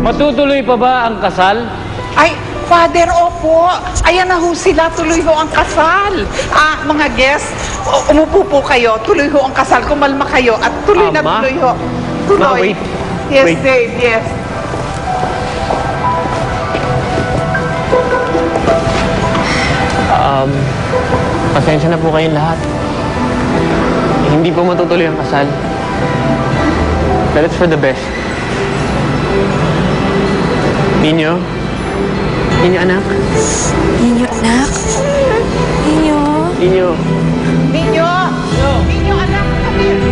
Matutuloy pa ba ang kasal? Ay, Father, opo. Ayan na ho sila. Tuloy ho ang kasal. Mga guests, umupo po kayo. Tuloy ho ang kasal. Kumalma kayo. At tuloy na Ma? tuloy ho. Tuloy. Ma, wait. Yes, Wait. Dave. Yes. Pasensya na po kayong lahat. Hindi po matutuloy ang kasal. But it's for the best. Ninyo? Ninyo, anak? Ninyo, anak? Ninyo? Ninyo? Ninyo! Ninyo, anak. Come here.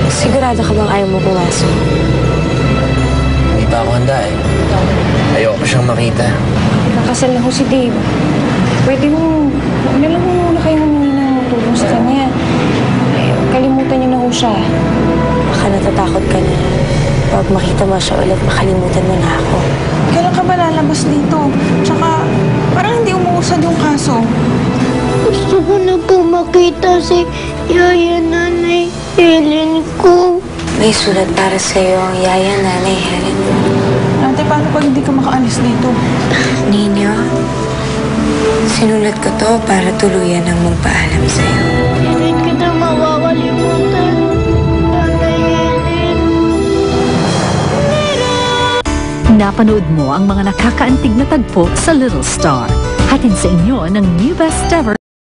Sigurado ka bang ayaw mo pumasok? Hindi pa ako handa eh. Ayoko pa siyang makita. Nakasal na ho si Dave. Pwede mo, nalang mo muna kayo humingi ng tulong sa kanya. Ay, kalimutan niyo na ho siya. Baka natatakot ka na. Pag makita mo siya ulit, makalimutan mo na ako. Kailan ka ba lalabas dito? Tsaka, parang hindi umuusad yung kaso. Gusto ko na po makita si Yaya Nanay Helen ko. May sulat para sa'yo ang yaya nanay Helen mo. Ate, paano pag hindi ka makaalis dito? Ninyo, sinulat ko to para tuluyan ang magpaalam sa'yo. Hindi kita makakalimutan. Nanay Helen. Napanood mo ang mga nakakaantig na tagpo sa Little Star. Hatid sa inyo ng new best ever